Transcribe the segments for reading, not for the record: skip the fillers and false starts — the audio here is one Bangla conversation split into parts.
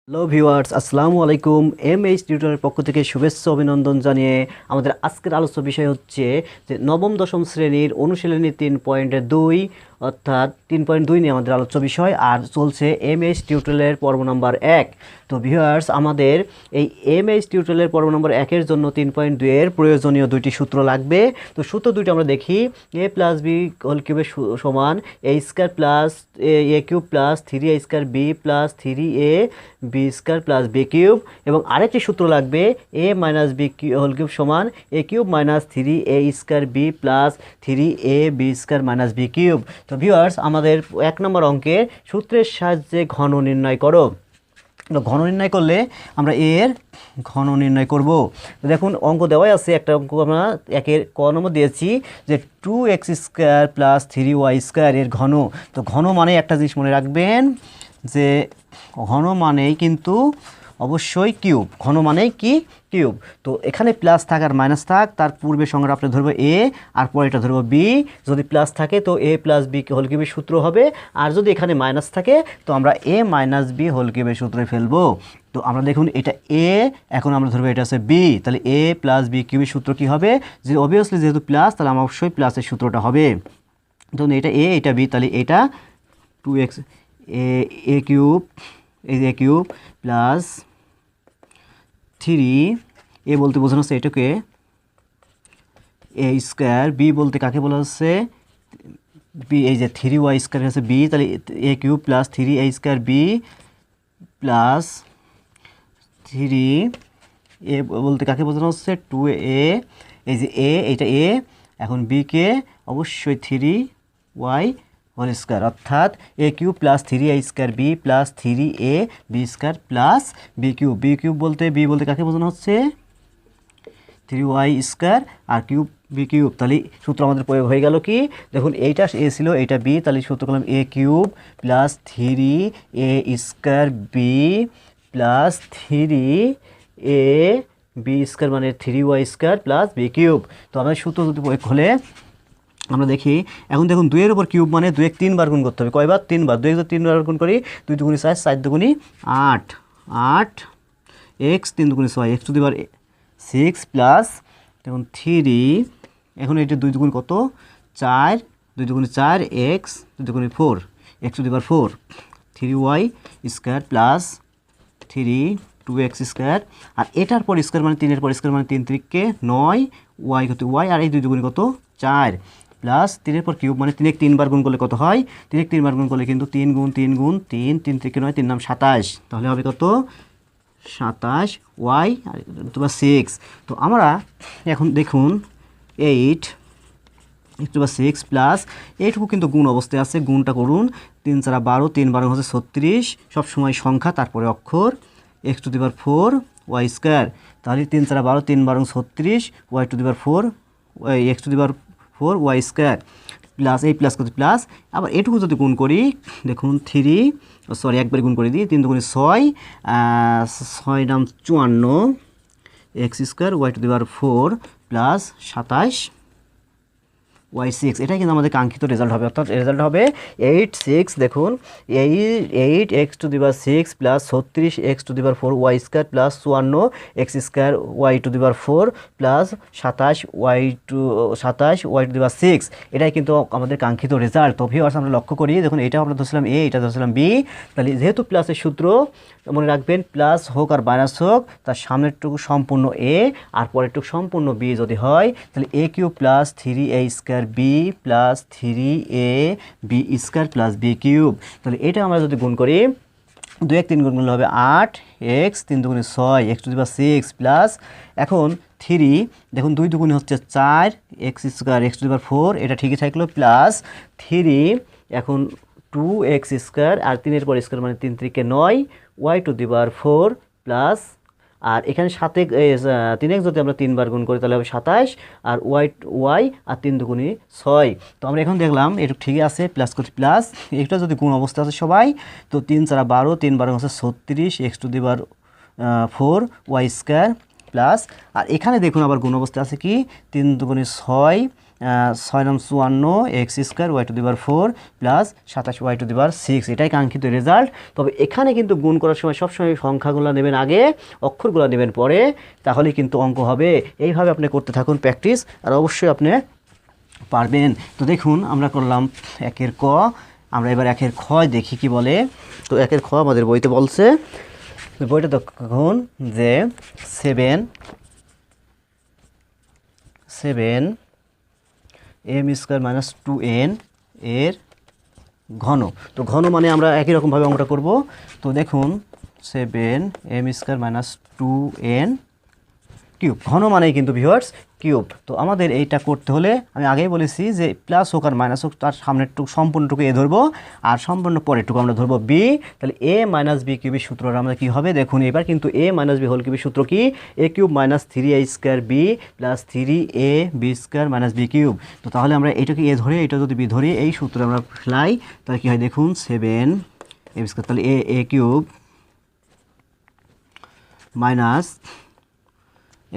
হ্যালো ভিউয়ার্স, আসসালামু আলাইকুম। এমএইচ টিউটরের পক্ষ থেকে শুভেচ্ছা অভিনন্দন জানিয়ে আমাদের আজকের আলোচ্য বিষয় হচ্ছে যে নবম দশম শ্রেণীর অনুশীলনী 3.2 অর্থাৎ 3.2 নিয়ে আমাদের আলোচ্য বিষয় আর চলছে এমএইচ টিউটোরিয়ালের পর্ব নম্বর 1। তো ভিউয়ার্স, আমাদের এই এমএইচ টিউটোরিয়ালের পর্ব নম্বর 1-এর জন্য 3.2 এর প্রয়োজনীয় দুইটি সূত্র লাগবে। তো সূত্র দুইটা আমরা দেখি। a প্লাস বি হোল কিউবের সমান a square plus a cube plus 3a square b plus 3a B square plus B cube, এবং আরেকটি সূত্র লাগবে a minus B whole cube সমান a cube minus 3a square B plus 3a B square minus B cube. তো ভিউয়ার্স, আমাদের 1 নম্বর অঙ্কের সূত্রের সাহায্যে ঘন নির্ণয় করো। ঘন নির্ণয় করলে আমরা এর ঘন নির্ণয় করব। তো দেখুন, অঙ্ক দেওয়াই আছে, একটা অঙ্ক আমরা একের ক নম্বর দিয়েছি যে 2x square plus 3y square এর ঘন। তো ঘন মানে একটা জিনিস মনে রাখবেন যে ঘন মানেই কিন্তু অবশ্যই কিউব। ঘন মানেই কি? কিউব। তো এখানে প্লাস থাক আর মাইনাস থাক, তার পূর্বে সংখ্যা আপনি ধরবো এ আর পরে এটা ধরবো বি। যদি প্লাস থাকে তো এ প্লাস বি হোল কিউবের সূত্র হবে, আর যদি এখানে মাইনাস থাকে তো আমরা এ মাইনাস বি হোল কিউবের সূত্রে ফেলবো। তো আমরা দেখুন এটা এ, এখন আমরা ধরবো এটা হচ্ছে বি, তাহলে এ প্লাস বি কিউবের সূত্র কি হবে? যে অবভিয়াসলি যেহেতু প্লাস, তাহলে আমার অবশ্যই প্লাসের সূত্রটা হবে। ধরুন এটা এ, এটা বি, তাহলে এটা 2x এ কিউব, এই যে এ কিউব প্লাস 3 এ বলতে বোঝানো হচ্ছে এটাকে এ স্কয়ার, বি বলতে কাকে বলা হচ্ছে? বি, এই যে 3y স্কয়ার হচ্ছে বি, তাহলে A cube plus 3a square B plus 3 A বলতে কাকে বোঝানো হচ্ছে? 2a, এই যে এ, এইটা এ, এখন বি কে অবশ্যই 3y হোল স্কয়ার, অর্থাৎ A cube plus 3a square B plus 3a B square plus B cube. B cube বলতে বি বলতে কাকে বোঝানো হচ্ছে? 3y স্কয়ার আর কিউব বি কিউব। তাহলে সূত্র আমাদের প্রয়োগ হয়ে গেল কি? দেখুন এইটা এ ছিল, এইটা বি, তাহলে সূত্র করলাম A cube plus 3a square B plus 3a B square মানে 3y square plus B cube. তো আমাদের সূত্র যদি প্রয়োগ হলে আমরা দেখি, এখন দেখুন 2 এর উপর কিউব মানে 2 এক 3 বার গুণ করতে হবে। কয়বার? 3 বার। 2 যদি 3 বার গুণ করি, 2 দুগুণে 4, 4 দুগুণে 8, 8 এক্স 3 দুগুণে 6, X to the power 6 plus দেখুন 3, এখন এটা 2 দুগুণ কত? 4, 2 দুগুণে 4 এক্স, 2 দুগুণে 4, X to the power 4, 3y square plus 3 2x square, আর এটার পর স্কয়ার মানে 3 এর পর স্কয়ার মানে 3 3কে 9, y কত? y, আর এই 2 দুগুণে কত? 4 প্লাস 3 এর পর কিউব মানে 3 3 বার গুণ করলে কত হয়? 3 3 বার গুণ করলে কিন্তু 3 গুণ 3 গুণ 3, 3 3কে 9, 3 নাম 27, তাহলে হবে কত? 27 y আর অথবা 6। তো আমরা এখন দেখুন 8 অথবা 6 প্লাস এইটুকু কিন্তু গুণ অবস্থায় আছে, গুণটা করুন। 3 4 12, 3 12 হচ্ছে 36, সবসময় সংখ্যা তারপরে অক্ষর, X to the power 4 Y square, তাহলে 3 4 12, 3 12 36, Y to the power 4 X to the power 4 Y square plus এই প্লাস কত? প্লাস আবার এটুকু যদি গুণ করি, দেখুন 3, সরি একবার গুণ করে দিই, 3 দুগুণে 6, 6 নাম 54 X square Y to the power 4 plus 27 y6। এটাই কিন্তু আমাদের কাঙ্ক্ষিত রেজাল্ট হবে, অর্থাৎ রেজাল্ট হবে 8 6, দেখুন 8 X to the power 6 plus 36 X to the power 4 Y square plus 54 X square Y to the power 4 plus 27 Y to the power 6। এটাই কিন্তু আমাদের কাঙ্ক্ষিত রেজাল্ট। তো ভিউয়ার্স, আমরা লক্ষ্য করি, দেখুন এটা আমরা ধরছিলাম এ, এটা ধরছিলাম বি, তাহলে যেহেতু প্লাসের সূত্র মনে রাখবেন, প্লাস হোক আর মাইনাস হোক, তার সামনেরটুকু সম্পূর্ণ এ আর পরেরটুকু সম্পূর্ণ বি যদি হয়, তাহলে A cube plus 3a square B plus 3a B square plus B cube. তাহলে এটা আমরা যদি গুণ করি, 2 এক 3 গুণ করলে হবে 8 এক্স, 3 দুগুণে 6 X to the power 6 plus এখন 3, দেখুন 2 দুগুণে হচ্ছে 4 X square X to the power 4, এটা ঠিকই থাকলো, প্লাস 3 এখন 2x স্কয়ার আর 3 এর পর স্কয়ার মানে 3 3কে 9 Y to the power 4 plus, আর এখানে 3x যদি আমরা 3 বার গুণ করি তাহলে হবে 27, আর ওয়াই আর 3 দুগুণে 6। তো আমরা এখন দেখলাম এটা ঠিকই আছে, প্লাস করছি প্লাস, এটা যদি গুণ অবস্থা আছে সবাই, তো 3 4 12, 3 12 হচ্ছে 36 X to the power 4 Y square plus, আর এখানে দেখুন আবার গুণ অবস্থা আছে কি, 3 দুগুণে 6 6×54 প্লাস 27y⁴ এটাই কাঙ্ক্ষিত রেজাল্ট। তবে এখানে কিন্তু গুণ করার সময় সবসময় সংখ্যাগুলো নেবেন আগে, অক্ষরগুলো নেবেন পরে, তাহলে কিন্তু অঙ্ক হবে। এইভাবে আপনি করতে থাকুন প্র্যাকটিস, আর অবশ্যই আপনি পারবেন। তো দেখুন আমরা করলাম 1-এর ক, আমরা এবার 1-এর খ দেখি কি বলে। তো 1-এর খ আমাদের বইতে বলছে, বইটা দেখুন যে 7 m² - 2n এর ঘন। তো ঘন মানে আমরা একই রকমভাবে অঙ্কটা করব। তো দেখুন 7m² - 2n কিউব, ঘন মানেই কিন্তু ভিউয়ার্স কিউব। তো আমাদের এইটা করতে হলে আমি আগেই বলেছি যে প্লাস হোক আর মাইনাস হোক, তার সামনেরটুকু সম্পূর্ণটুকু এ ধরবো আর সম্পূর্ণ পরেরটুকু আমরা ধরবো বি। তাহলে a - b কিউবের সূত্রটা আমাদের কী হবে দেখুন। এবার কিন্তু a - b হোল কিউবের সূত্র কি, a³ - 3a² b plus 3ab² - b cube. তো তাহলে আমরা এইটাকে এ ধরে এটা যদি বি ধরি, এই সূত্রে আমরা ফেলাই, তাহলে কী হয় দেখুন 7a², তাহলে a³ মাইনাস,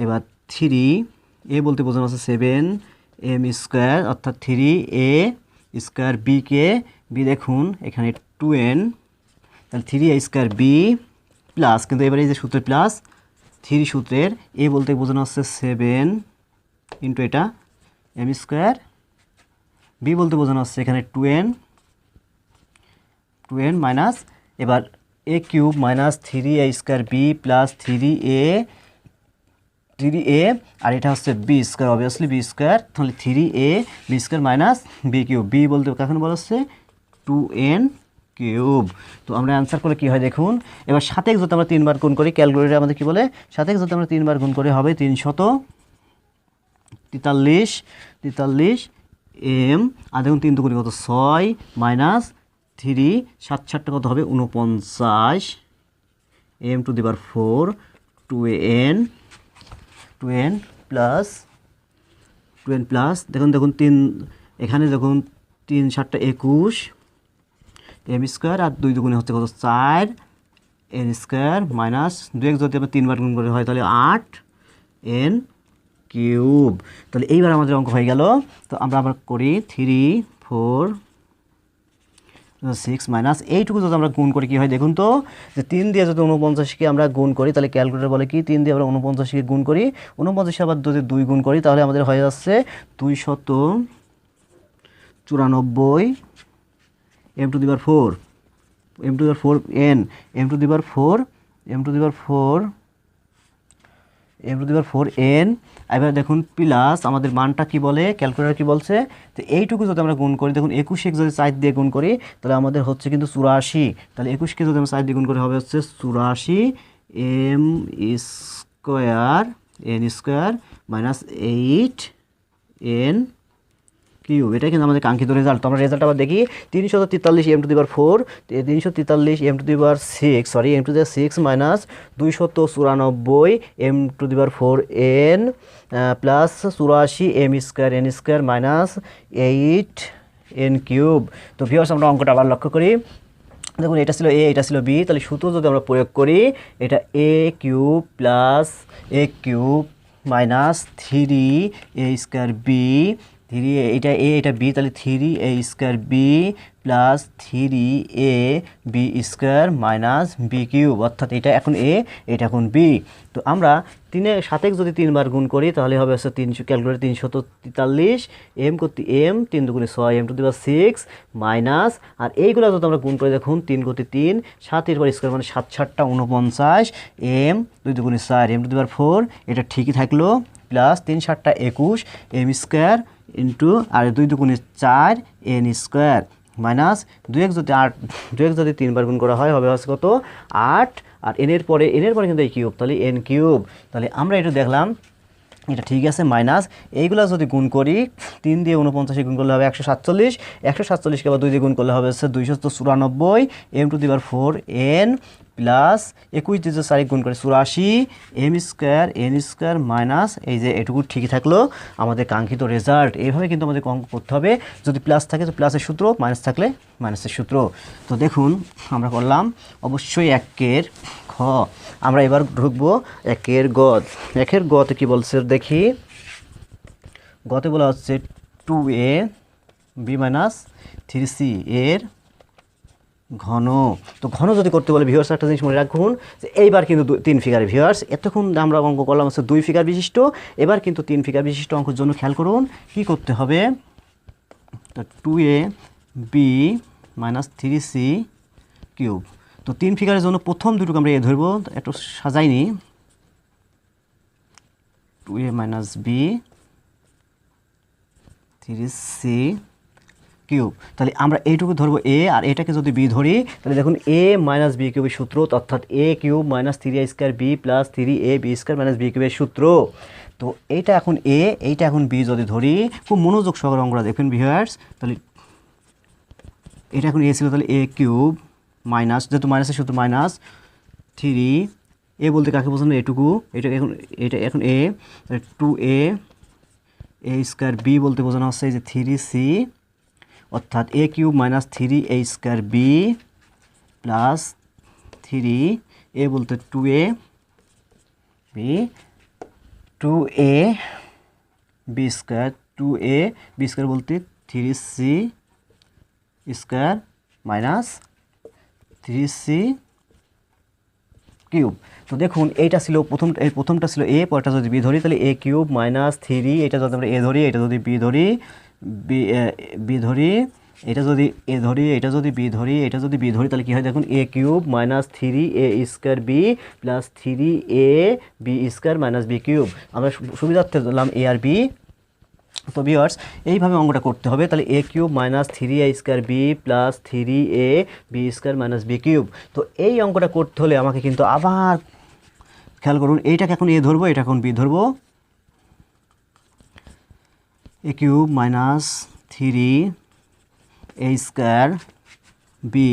এবার 3a বলতে বোঝানো আছে 7m² অর্থাৎ 3a² bকে বি দেখুন এখানে 2n, তাহলে 3a² b প্লাস, কিন্তু এবারে এই যে সূত্রের প্লাস 3 সূত্রের a বলতে বোঝানো হচ্ছে 7 ইন্টু এটা m², b বলতে বোঝানো হচ্ছে এখানে 2n মাইনাস, এবার a³ - 3a² b plus 3a আর এটা হচ্ছে b², অবভিয়াসলি b², তাহলে 3ab² মাইনাস b³ b বলতে কখন বলা হচ্ছে 2n কিউব। তো আমরা অ্যান্সার করলে কী হয় দেখুন। এবার 7 যদি আমরা 3 বার গুণ করি, ক্যালকুলেটরে আমাদের কী বলে, 7 যদি আমরা 3 বার গুণ করে হবে 343 m, আর দেখুন 3 দুগুণে কত 6 মাইনাস 3 7 7টা কত হবে 49 m⁴ 2n প্লাস দেখুন 3 এখানে দেখুন 3 7টা 21 m² আর 2 দুগুণে হচ্ছে কত 4 n² মাইনাস 2 যদি আমরা 3 বার গুণ করে হয় তাহলে 8 n কিউব। তাহলে এইবার আমাদের অঙ্ক হয়ে গেল। তো আমরা আবার করি 3 4 6 মাইনাস এইটুকু যদি আমরা গুণ করি কী হয় দেখুন। তো যে 3 দিয়ে যদি 49কে আমরা গুণ করি, তাহলে ক্যালকুলেটর বলে কি 3 দিয়ে আমরা 49কে গুণ করি, 49 আবার যদি 2 গুণ করি তাহলে আমাদের হয়ে যাচ্ছে 294 m⁴ m⁴n m⁴n। এবার দেখুন প্লাস আমাদের মানটা কি বলে, ক্যালকুলেটর কি বলছে, তো এইটুকু যদি আমরা গুণ করি দেখুন 21 যদি 4 দিয়ে গুণ করি তাহলে আমাদের হচ্ছে কিন্তু 84, তাহলে 21কে যদি আমরা 4 দিয়ে গুণ করে হবে হচ্ছে 84 m² মাইনাস 8 n কিউব। এটা কিন্তু আমাদের কাঙ্ক্ষিত রেজাল্ট। তো আমরা রেজাল্ট আবার দেখি 343 m⁴, 343 m⁶ minus 294 m⁴n plus 84 m² minus 8 n cube. তো ভিউয়ার্স আমরা অঙ্কটা আবার লক্ষ্য করি, দেখুন এটা ছিল a, এটা ছিল b, তাহলে সূত্র যদি আমরা প্রয়োগ করি এটা a³ মাইনাস 3a² b, 3 এটা a এটা b, তাহলে 3a² b plus 3ab² minus b cube, অর্থাৎ এটা এখন a এটা এখন b। তো আমরা 3 7 যদি 3 বার গুণ করি তাহলে হবে হচ্ছে 300, ক্যালকুলেটর 343 m করতে m 3 দুগুণে 6 m⁶ মাইনাস, আর এইগুলো যদি আমরা গুণ করে দেখুন 3 করতে 3 7 এর পর স্কোয়ার মানে 7 7টা 49 m 2 দুগুণে 4 m⁴, এটা ঠিকই থাকলো, প্লাস 3 7টা 21 m² ইন্টু আর 2 দুগুণে 4 n² মাইনাস 2 যদি 3 বার গুণ করা হয় হবে হচ্ছে কত 8, আর এনের পরে কিন্তু এই কিউব, তাহলে n কিউব। তাহলে আমরা এটা দেখলাম এটা ঠিক আছে, মাইনাস এইগুলো যদি গুণ করি 3 দিয়ে 49 গুণ করলে হবে 147, 147কে আবার 2 দিয়ে গুণ করলে হবে হচ্ছে 294 m⁴n প্লাস 21 দিয়ে 4 গুণ করে 84 m² মাইনাস এই যে এটুকু ঠিকই থাকলো আমাদের কাঙ্ক্ষিত রেজাল্ট। এইভাবে কিন্তু আমাদের অঙ্ক করতে হবে, যদি প্লাস থাকে তো প্লাসের সূত্র, মাইনাস থাকলে মাইনাসের সূত্র। তো দেখুন আমরা করলাম অবশ্যই 1-এর খ। আমরা এবার ঢুকবো 1-এর গ। 1-এর গতে কি বলছে দেখি, গতে বলা হচ্ছে 2a বি মাইনাস 3c এর ঘন। তো ঘন যদি করতে বলে ভিউয়ার্স একটা জিনিস মনে রাখুন যে এইবার কিন্তু 3 ফিগার ভিউয়ার্স, এতক্ষণ আমরা অঙ্ক করলাম হচ্ছে 2 ফিগার বিশিষ্ট, এবার কিন্তু 3 ফিগার বিশিষ্ট অঙ্কের জন্য খেয়াল করুন কি করতে হবে। তো 2a B minus 3c cube. তো 3 ফিগারের জন্য প্রথম দুটোকে আমরা এ ধরবো, একটু সাজাইনি। 2a minus B 3c cube. তাহলে আমরা এইটুকু ধরবো এ, আর এটাকে যদি বি ধরি তাহলে দেখুন এ মাইনাস বি কিউবের সূত্র, অর্থাৎ A cube minus 3a square B plus 3a B square minus B কিউবের সূত্র। তো এইটা এখন এ, এইটা এখন বি যদি ধরি, খুব মনোযোগ সহকারে অঙ্কটা দেখুন ভিউয়ার্স। তাহলে এটা এখন এ ছিল, তাহলে এ কিউব মাইনাস, যেহেতু মাইনাসের সূত্র মাইনাস 3, এ বলতে কাকে বোঝানো, এটুকু, এটা এখন এ, তাহলে 2a এ স্কোয়ার বি বলতে বোঝানো হচ্ছে এই যে 3c, অর্থাৎ A cube minus 3a square B plus 3, A বলতে 2a B, 2a B square, 2a B square বলতে 3c square minus 3c cube. তো দেখুন এইটা ছিল প্রথমটা ছিল এ, পরটা যদি বি ধরি তাহলে এ কিউব মাইনাস 3, এটা যদি আমরা এ ধরি, এটা যদি বি ধরি, বি ধরি, এটা যদি এ ধরি, এটা যদি বি ধরি, এটা যদি বি ধরি, তাহলে কী হয় দেখুন A cube minus 3a square B plus 3a B square minus B cube. আমরা সুবিধার্থে ধরলাম এ আর বি। তো ভিউয়ার্স এইভাবে অঙ্কটা করতে হবে। তাহলে A cube minus 3a square B plus 3a B square minus B cube. তো এই অঙ্কটা করতে হলে আমাকে কিন্তু আবার খেয়াল করুন, এইটাকে এখন এ ধরবো, এটা এখন বি ধরবো। A cube minus 3a square B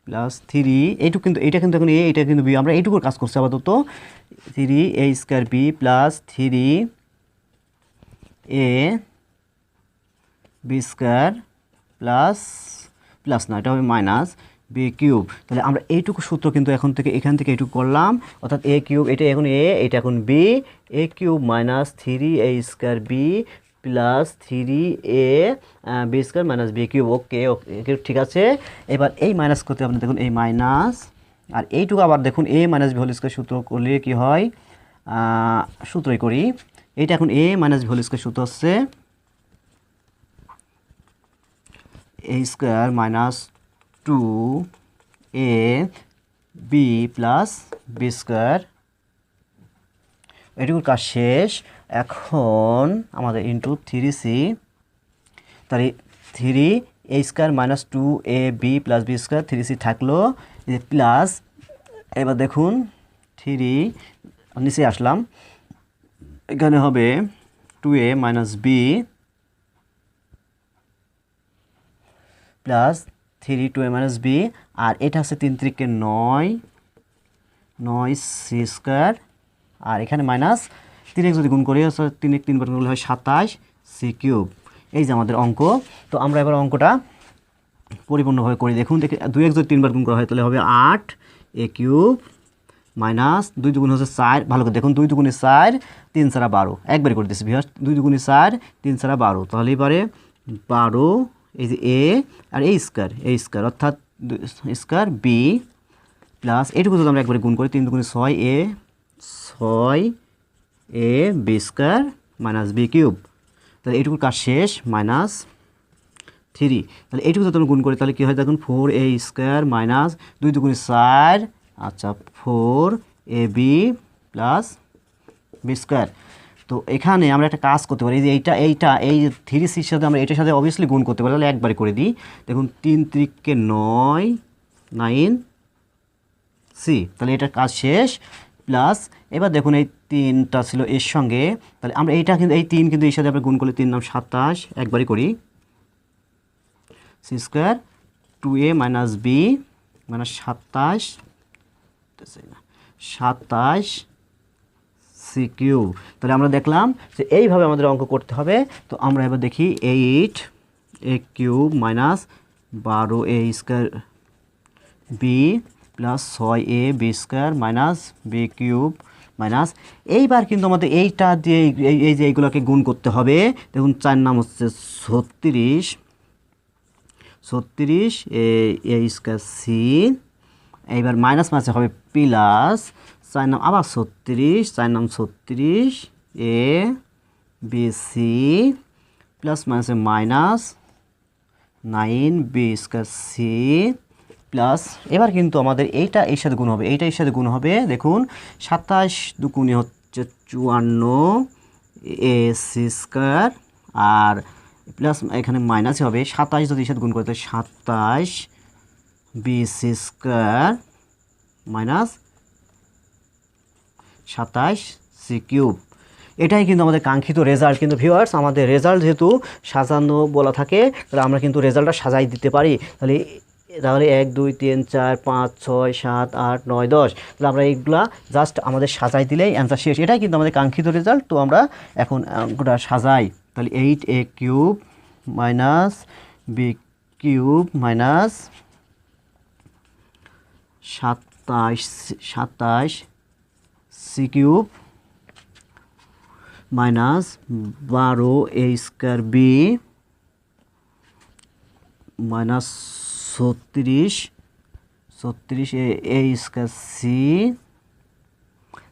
plus 3, এইটুকু কিন্তু এটা কিন্তু এখন এ, এটা কিন্তু বি, আমরা এইটুকুর কাজ করছি আপাতত। 3a square B plus 3a B square plus না, এটা হবে মাইনাস বি কিউব। তাহলে আমরা এইটুকু সূত্র কিন্তু এখান থেকে এইটুকু করলাম, অর্থাৎ এ কিউব, এটা এখন এ, এটা এখন B, A cube minus 3a square B plus 3a B square minus B cube. Okay okay ঠিক আছে। এবার এই মাইনাস করতে আপনি দেখুন এই মাইনাস, আর এইটুকু আবার দেখুন A minus B whole square সূত্র করলে কি হয়, সূত্রই করি। এইটা এখন A minus B whole square সূত্র হচ্ছে A square minus 2a B plus B square. এটুকুর কাজ শেষ। এখন আমাদের ইন্টু 3c, তাহলে 3a square minus 2a B plus B square, 3c থাকলো, প্লাস এবার দেখুন 3 নিচে আসলাম, এখানে হবে 2a minus B plus 3 2a minus B, আর এটা হচ্ছে 3 3 9 সি স্কোয়ার, আর এখানে মাইনাস 3 যদি গুণ করি 3 3 বার গুণ করলে হয় 27 সি কিউব। এই যে আমাদের অঙ্ক। তো আমরা এবার অঙ্কটা পরিপূর্ণভাবে করি। দেখুন 2 যদি 3 বার গুণ করা হয় তাহলে হবে 8 এ কিউব মাইনাস 2 দুগুণ হচ্ছে 4, ভালো করে দেখুন 2 দুগুণে 4 3 4 12, একবারে করে দিচ্ছি ভিউয়ার্স, 2 দুগুণে 4 3 4 12, তাহলে এবারে 12, এই যে এ আর এ স্কোয়ার অর্থাৎ স্কোয়ার বি প্লাস এইটুকু যদি আমরা একবারে গুণ করি 3 দুগুণে 6 A B square minus B cube. তাহলে এইটুকুর কাজ শেষ, মাইনাস 3, তাহলে এইটুকু যদি আমরা গুণ করি তাহলে কী হয় দেখুন 4a স্কোয়ার মাইনাস 2 দুগুণে 4, আচ্ছা 4ab প্লাস বি স্কোয়ার। তো এখানে আমরা একটা কাজ করতে পারি, যে এই 3cর সাথে আমরা এটার সাথে অবভিয়াসলি গুণ করতে পারি, তাহলে একবারে করে দিই। দেখুন 3 3 9 সি, তাহলে এটার কাজ শেষ। প্লাস এবার দেখুন এই 3টা ছিল এর সঙ্গে, তাহলে আমরা এইটা কিন্তু এই 3 কিন্তু এর সাথে আমরা গুণ করলে 3 নাম 27, একবারই করি, C square 2a minus B minus 27 C cube. তাহলে আমরা দেখলাম যে এইভাবে আমাদের অঙ্ক করতে হবে। তো আমরা এবার দেখি 8 A cube minus 12a square B plus 6a B square minus B cube minus এইবার কিন্তু আমাদের এইটা দিয়ে এই যে এইগুলোকে গুণ করতে হবে। দেখুন 4 নাম হচ্ছে 36 এ স্কয়ার সি, এইবার মাইনাস মাঝে হবে প্লাস 4 নাম আবার 36, 4 নাম 36 এ বি সি প্লাস মাইনাসে minus 9 B square C plus এবার কিন্তু আমাদের এইটা এর সাথে গুণ হবে, এইটা এর সাথে গুণ হবে। দেখুন 27 দুগুণে হচ্ছে 54 এ সি স্কয়ার আর প্লাস এখানে মাইনাসই হবে। 27 যদি এর সাথে গুণ করতে 27 B C square minus 27 C cube. এটাই কিন্তু আমাদের কাঙ্ক্ষিত রেজাল্ট। কিন্তু ভিউয়ার্স আমাদের রেজাল্ট যেহেতু সাজানো বলা থাকে তাহলে আমরা কিন্তু রেজাল্টটা সাজাই দিতে পারি। তাহলে 1 2 3 4 5 6 7 8 9 10, তাহলে আমরা এইগুলা জাস্ট আমাদের সাজাই দিলেই অ্যান্সার শেষ। এটাই কিন্তু আমাদের কাঙ্ক্ষিত রেজাল্ট। তো আমরা এখন অঙ্কটা সাজাই। তাহলে 8a cube minus B cube minus 27 C cube minus 12 A square B minus 36 A square C.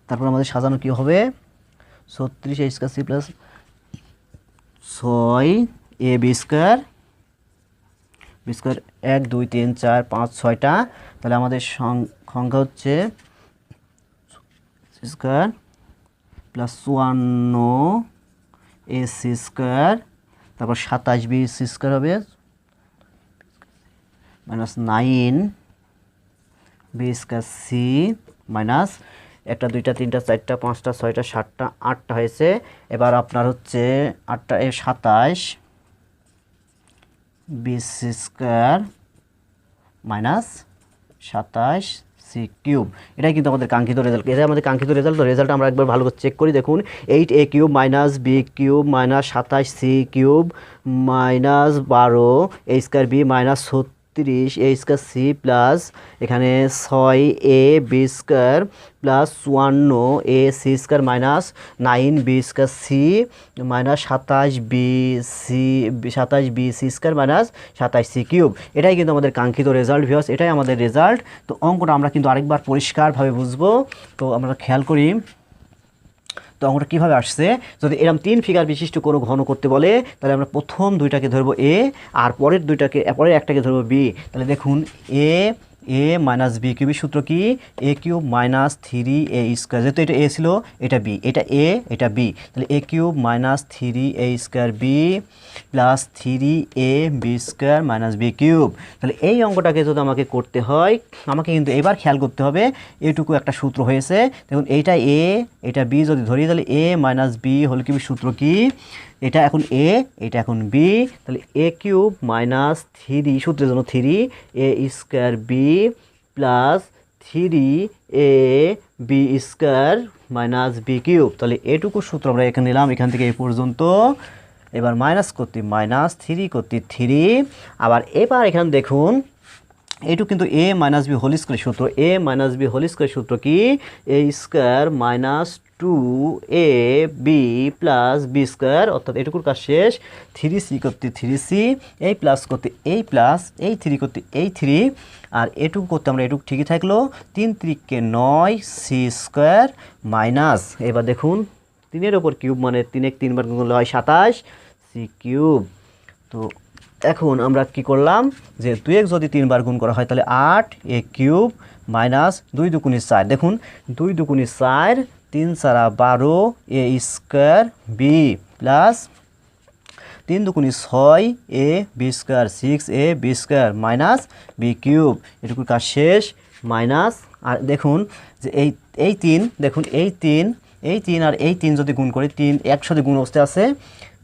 তারপর আমাদের সাজানো কি হবে 36 A square C plus 6 A B square 1 2 3 4 5 6টা। তাহলে আমাদের সংখ্যা হচ্ছে square plus 54 A C square, তারপর 27 বি সি স্কয়ার হবে minus 9 B square C minus 1 2 3 4 5 6 7 8টা হয়েছে। এবার আপনার হচ্ছে 8টা A 27 B C square minus 27 C cube. এটাই কিন্তু আমাদের কাঙ্ক্ষিত রেজাল্ট। এটা আমাদের কাঙ্ক্ষিত রেজাল্ট। তো রেজাল্ট আমরা একবার ভালো করে চেক করি। দেখুন 8a cube minus B cube minus 27 C cube minus 12 A square B minus 36 A square C plus এখানে 6 A B square plus 54 A C square minus 9 B square C minus 27 B C square minus 27 C cube. এটাই কিন্তু আমাদের কাঙ্ক্ষিত রেজাল্ট ভিউয়ার্স। এটাই আমাদের রেজাল্ট। তো অঙ্কটা আমরা কিন্তু আরেকবার পরিষ্কারভাবে বুঝবো। তো আমরা খেয়াল করি তো অঙ্কটা কীভাবে আসছে। যদি এরকম 3 ফিগার বিশিষ্ট কোনো ঘন করতে বলে তাহলে আমরা প্রথম দুইটাকে ধরবো এ আর পরের একটাকে ধরবো বি। তাহলে দেখুন এ মাইনাস বি কিউবের সূত্র কি এ কিউব মাইনাস 3 এ স্কয়ার, যেহেতু এটা এ ছিল এটা বি, এটা এ এটা বি, তাহলে A cube minus 3 A square B plus 3 A B square minus B cube. তাহলে এই অঙ্কটাকে যদি আমাকে করতে হয় আমাকে কিন্তু এবার খেয়াল করতে হবে এটুকু একটা সূত্র হয়েছে। দেখুন এইটা এ এটা বি যদি ধরি তাহলে এ মাইনাস বি হোল কিউবের সূত্র কি এটা এখন এ এটা এখন বি, তাহলে এ কিউব মাইনাস 3 সূত্রের জন্য 3 A square B plus 3 A B square minus B cube. তাহলে এটুকু সূত্র আমরা এখানে নিলাম, এখান থেকে এই পর্যন্ত। এবার মাইনাস করতে মাইনাস 3 করতে 3, আবার এবার এখানে দেখুন এইটুকু কিন্তু এ মাইনাস বি হোল স্কয়ার সূত্র, এ মাইনাস বি হোল স্কয়ার সূত্র কি এ square minus 2 A B plus B square, অর্থাৎ এটুকুর কাজ শেষ। 3c করতে 3c, এই প্লাস করতে এই প্লাস, এই 3 করতে এই 3, আর এটুকু করতে আমরা এটুকু ঠিকই থাকলো। 3 3 9 সি স্কয়ার মাইনাস, এবার দেখুন 3-এর ওপর কিউব মানে 3 3 বার গুণ করলে হয় 27 সি কিউব। তো এখন আমরা কি করলাম যে 2 যদি 3 বার গুণ করা হয় তাহলে 8 এ কিউব মাইনাস 2 দুগুণে 4, দেখুন 2 দুগুণে 4 3 4 12 এ স্কয়ার বি প্লাস 3 দুগুণে 6 A B square 6 A B square minus B cube. এটুকু কাজ শেষ মাইনাস, আর দেখুন যে এই 3 দেখুন এই 3 আর এই 3 যদি গুণ করি 3 একসাথে গুণ অবস্থায় আছে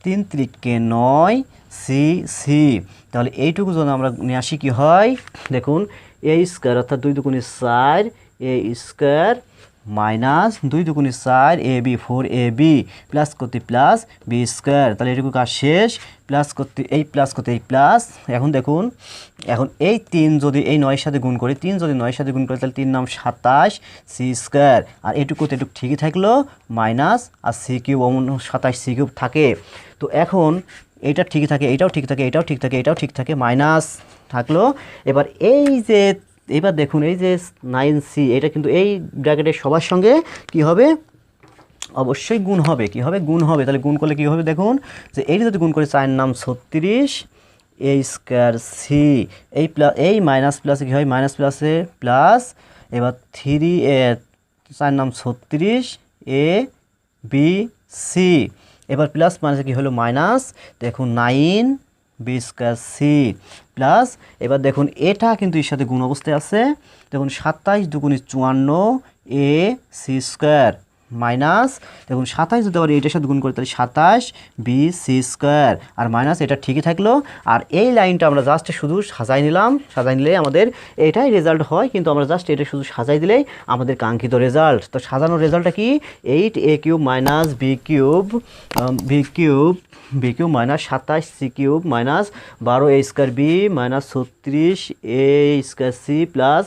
3 3 9 সি সি, তাহলে এইটুকু যদি আমরা নিয়ে আসি কি হয় দেখুন এ স্কয়ার অর্থাৎ 2 দুগুণে 4 এ স্কয়ার মাইনাস 2 দুগুণে 4 AB 4AB প্লাস করতে প্লাস বি স্কোয়ার। তাহলে এটুকু কাজ শেষ। প্লাস করতে এই প্লাস করতে এই প্লাস। এখন দেখুন, এখন এই 3 যদি এই 9 সাথে গুণ করি, 3 যদি 9 সাথে গুণ করি তাহলে 3 নাম 27 সি স্কোয়ার। আর এটুকুতে এটুকু ঠিকই থাকলো মাইনাস আর সি কিউব 27 সি কিউব থাকে। তো এখন এইটা ঠিকই থাকে, এটাও ঠিক থাকে, এটাও ঠিক থাকে, এটাও ঠিক থাকে, মাইনাস থাকলো। এবার এই যে এবার দেখুন এই যে 9c এটা কিন্তু এই ব্র্যাকেটের সবার সঙ্গে কি হবে, অবশ্যই গুণ হবে। কি হবে, গুণ হবে। তাহলে গুণ করলে কি হবে দেখুন, যে এইটা যদি গুণ করে 4 নাম 36 এ স্কোয়ার সি, এই প্লাস এই মাইনাস প্লাসে কী হয়, মাইনাস প্লাসে প্লাস। এবার 3 4 নাম 36 এ বি সি, এবার প্লাস মাইনাসে কী হলো মাইনাস, দেখুন 9 বি স্কোয়ার সি প্লাস। এবার দেখুন এটা কিন্তু এর সাথে গুণ অবস্থায় আছে, দেখুন 27 দুগুণে 54 এ সি স্কোয়ার মাইনাস, দেখুন 27 যদি আবার এটার সাথে গুণ করি তাহলে 27 বি সি স্কোয়ার আর মাইনাস এটা ঠিকই থাকলো। আর এই লাইনটা আমরা জাস্ট শুধু সাজাই নিলাম, সাজাই নিলে আমাদের এটাই রেজাল্ট হয়, কিন্তু আমরা জাস্ট এটা শুধু সাজাই দিলেই আমাদের কাঙ্ক্ষিত রেজাল্ট। তো সাজানোর রেজাল্টটা কি, 8a cube minus B cube minus 27 C cube minus 12 A square B minus 36 A square C plus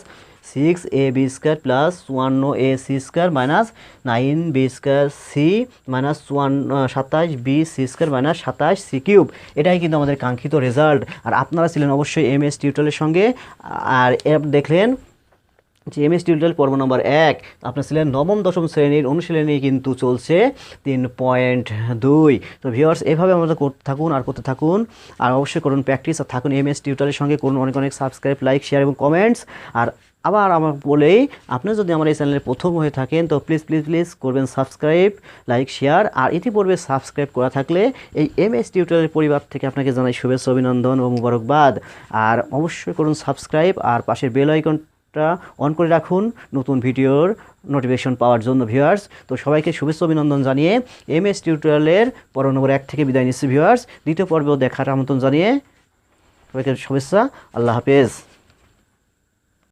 6 A B square plus 54 A C square minus 9 B square C minus 27 B C square minus 27 C cube. এটাই কিন্তু আমাদের কাঙ্ক্ষিত রেজাল্ট। আর আপনারা ছিলেন অবশ্যই MS টিউটোরিয়ালের সঙ্গে। আর দেখলেন যে MS টিউটোরিয়াল পর্ব নম্বর 1 আপনার ছিলেন নবম দশম শ্রেণীর অনুশীলনী কিন্তু চলছে 3.2। তো ভিউয়ার্স এভাবে আমাদের করতে থাকুন আর করতে থাকুন, আর অবশ্যই করুন প্র্যাকটিস, আর থাকুন MS টিউটোরিয়ালের সঙ্গে, করুন অনেক অনেক সাবস্ক্রাইব, লাইক, শেয়ার এবং কমেন্টস। আর আবার আমার বলেই, আপনি যদি আমার এই চ্যানেলে প্রথম হয়ে থাকেন তো প্লিজ করবেন সাবস্ক্রাইব, লাইক, শেয়ার। আর ইতিপূর্বে সাবস্ক্রাইব করা থাকলে এই MS টিউটোরিয়াল পরিবার থেকে আপনাকে জানাই শুভেচ্ছা, অভিনন্দন ও মুবারকবাদ। আর অবশ্যই করুন সাবস্ক্রাইব, আর পাশের বেল আইকনটা অন করে রাখুন নতুন ভিডিওর নোটিফিকেশন পাওয়ার জন্য ভিউয়ার্স। তো সবাইকে শুভেচ্ছা অভিনন্দন জানিয়ে MS টিউটোরিয়ালের পর্ব নম্বর 1 থেকে বিদায় নিচ্ছি ভিউয়ার্স। দ্বিতীয় পর্বেও দেখার আমন্ত্রণ জানিয়ে সবাইকে শুভেচ্ছা, আল্লাহ হাফেজ।